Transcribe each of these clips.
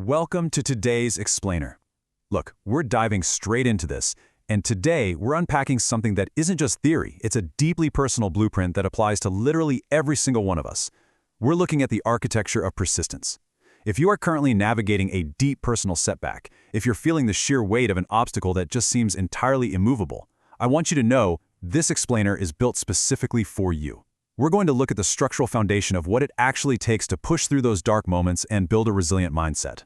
Welcome to today's Explainer. Look, we're diving straight into this, and today we're unpacking something that isn't just theory, it's a deeply personal blueprint that applies to literally every single one of us. We're looking at the architecture of persistence. If you are currently navigating a deep personal setback, if you're feeling the sheer weight of an obstacle that just seems entirely immovable, I want you to know this Explainer is built specifically for you. We're going to look at the structural foundation of what it actually takes to push through those dark moments and build a resilient mindset.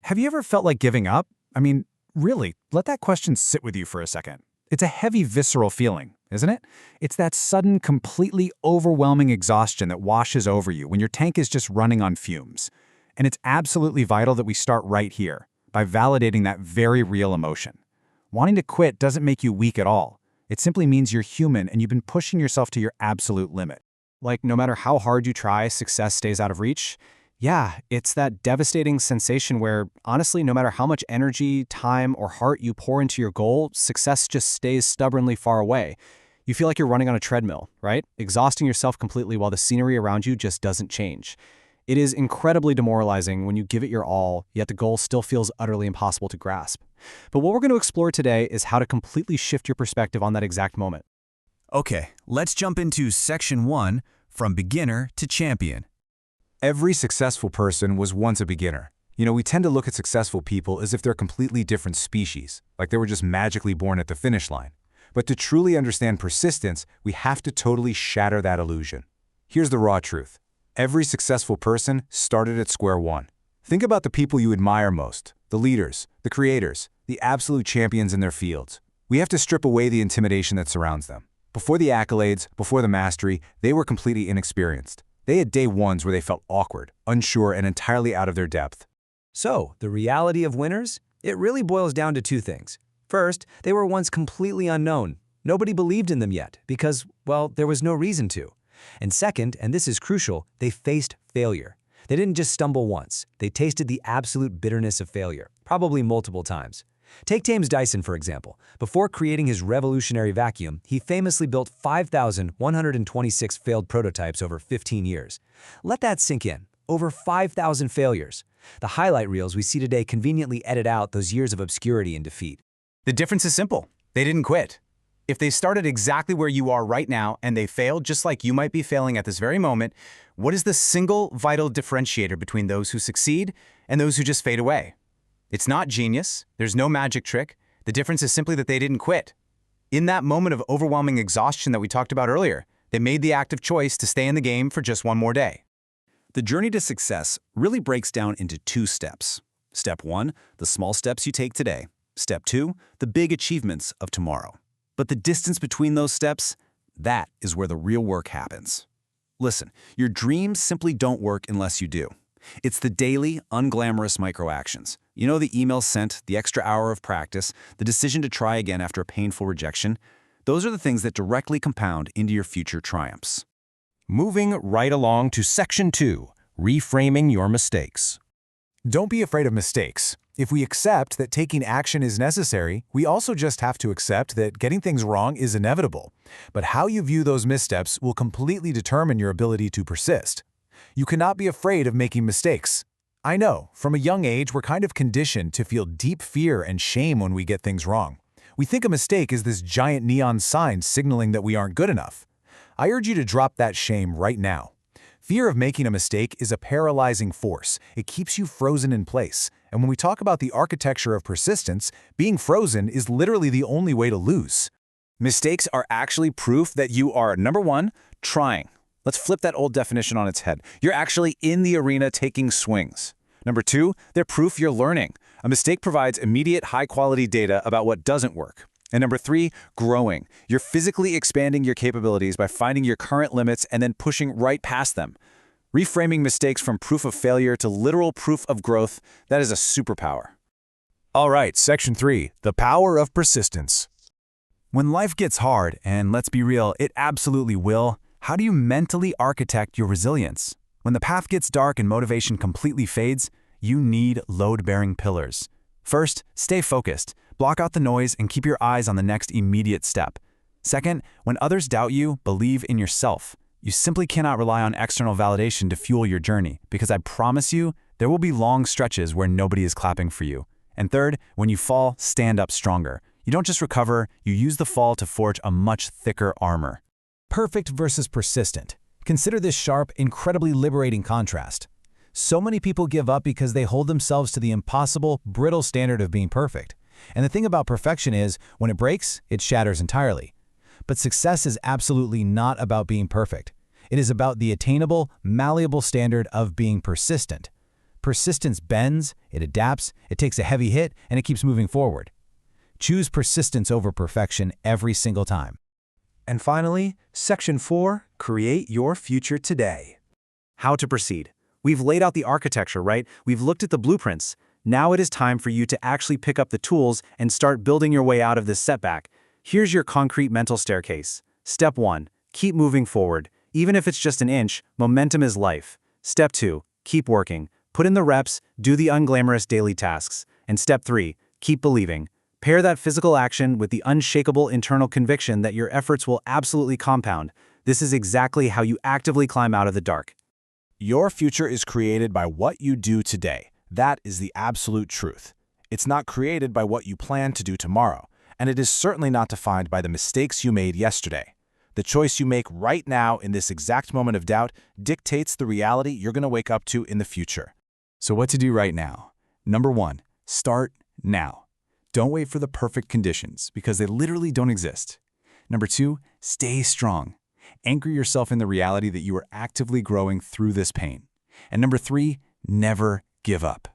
Have you ever felt like giving up? I mean, really, let that question sit with you for a second. It's a heavy, visceral feeling, isn't it? It's that sudden, completely overwhelming exhaustion that washes over you when your tank is just running on fumes. And it's absolutely vital that we start right here, by validating that very real emotion. Wanting to quit doesn't make you weak at all. It simply means you're human and you've been pushing yourself to your absolute limit. Like, no matter how hard you try, success stays out of reach. Yeah, it's that devastating sensation where, honestly, no matter how much energy, time, or heart you pour into your goal, success just stays stubbornly far away. You feel like you're running on a treadmill, right? Exhausting yourself completely while the scenery around you just doesn't change. It is incredibly demoralizing when you give it your all, yet the goal still feels utterly impossible to grasp. But what we're going to explore today is how to completely shift your perspective on that exact moment. Okay, let's jump into Section 1, From Beginner to Champion. Every successful person was once a beginner. We tend to look at successful people as if they're completely different species, like they were just magically born at the finish line. But to truly understand persistence, we have to totally shatter that illusion. Here's the raw truth. Every successful person started at square one. Think about the people you admire most, the leaders, the creators, the absolute champions in their fields. We have to strip away the intimidation that surrounds them. Before the accolades, before the mastery, they were completely inexperienced. They had day ones where they felt awkward, unsure, and entirely out of their depth. So, the reality of winners? It really boils down to two things. First, they were once completely unknown. Nobody believed in them yet because, well, there was no reason to. And second, and this is crucial, they faced failure. They didn't just stumble once. They tasted the absolute bitterness of failure, probably multiple times. Take James Dyson, for example. Before creating his revolutionary vacuum, he famously built 5,126 failed prototypes over 15 years. Let that sink in. Over 5,000 failures. The highlight reels we see today conveniently edit out those years of obscurity and defeat. The difference is simple. They didn't quit. If they started exactly where you are right now and they failed just like you might be failing at this very moment, what is the single vital differentiator between those who succeed and those who just fade away? It's not genius. There's no magic trick. The difference is simply that they didn't quit. In that moment of overwhelming exhaustion that we talked about earlier, they made the active choice to stay in the game for just one more day. The journey to success really breaks down into two steps. Step 1, the small steps you take today. Step 2, the big achievements of tomorrow. But the distance between those steps, that is where the real work happens. Listen, your dreams simply don't work unless you do. It's the daily, unglamorous micro-actions. The email sent, the extra hour of practice, the decision to try again after a painful rejection. Those are the things that directly compound into your future triumphs. Moving right along to Section 2, Reframing Your Mistakes. Don't be afraid of mistakes. If we accept that taking action is necessary, we also just have to accept that getting things wrong is inevitable. But how you view those missteps will completely determine your ability to persist. You cannot be afraid of making mistakes. I know, from a young age, we're kind of conditioned to feel deep fear and shame when we get things wrong. We think a mistake is this giant neon sign signaling that we aren't good enough. I urge you to drop that shame right now. Fear of making a mistake is a paralyzing force. It keeps you frozen in place. And when we talk about the architecture of persistence, being frozen is literally the only way to lose. Mistakes are actually proof that you are, number 1, trying. Let's flip that old definition on its head. You're actually in the arena taking swings. Number 2, they're proof you're learning. A mistake provides immediate, high-quality data about what doesn't work. And number 3, growing. You're physically expanding your capabilities by finding your current limits and then pushing right past them. Reframing mistakes from proof of failure to literal proof of growth, that is a superpower. All right, Section 3, the power of persistence. When life gets hard, and let's be real, it absolutely will, how do you mentally architect your resilience? When the path gets dark and motivation completely fades, you need load-bearing pillars. First, stay focused. Block out the noise and keep your eyes on the next immediate step. Second, when others doubt you, believe in yourself. You simply cannot rely on external validation to fuel your journey, because I promise you, There will be long stretches where nobody is clapping for you. And third, when you fall, stand up stronger. You don't just recover, you use the fall to forge a much thicker armor. Perfect versus persistent. Consider this sharp, incredibly liberating contrast. So many people give up because they hold themselves to the impossible, brittle standard of being perfect. And the thing about perfection is, when it breaks, it shatters entirely. But success is absolutely not about being perfect. It is about the attainable, malleable standard of being persistent. Persistence bends, it adapts, it takes a heavy hit, and it keeps moving forward. Choose persistence over perfection every single time. And finally, Section 4, create your future today. How to proceed. We've laid out the architecture, right? We've looked at the blueprints. Now it is time for you to actually pick up the tools and start building your way out of this setback. Here's your concrete mental staircase. Step 1, keep moving forward. Even if it's just an inch, momentum is life. Step 2, keep working. Put in the reps, do the unglamorous daily tasks. And step 3, keep believing. Pair that physical action with the unshakable internal conviction that your efforts will absolutely compound. This is exactly how you actively climb out of the dark. Your future is created by what you do today. That is the absolute truth. It's not created by what you plan to do tomorrow, and it is certainly not defined by the mistakes you made yesterday. The choice you make right now in this exact moment of doubt dictates the reality you're going to wake up to in the future. So what to do right now? Number 1, start now. Don't wait for the perfect conditions, because they literally don't exist. Number 2, stay strong. Anchor yourself in the reality that you are actively growing through this pain. And number 3, never give up.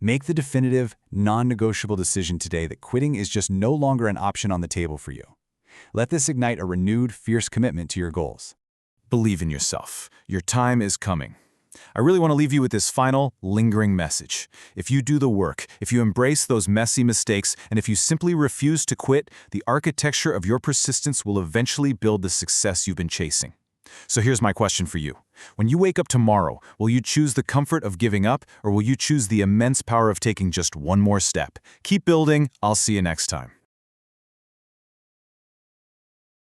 Make the definitive, non-negotiable decision today that quitting is just no longer an option on the table for you. Let this ignite a renewed, fierce commitment to your goals. Believe in yourself. Your time is coming. I really want to leave you with this final, lingering message. If you do the work, if you embrace those messy mistakes, and if you simply refuse to quit, the architecture of your persistence will eventually build the success you've been chasing. So here's my question for you. When you wake up tomorrow, will you choose the comfort of giving up, or will you choose the immense power of taking just one more step? Keep building. I'll see you next time.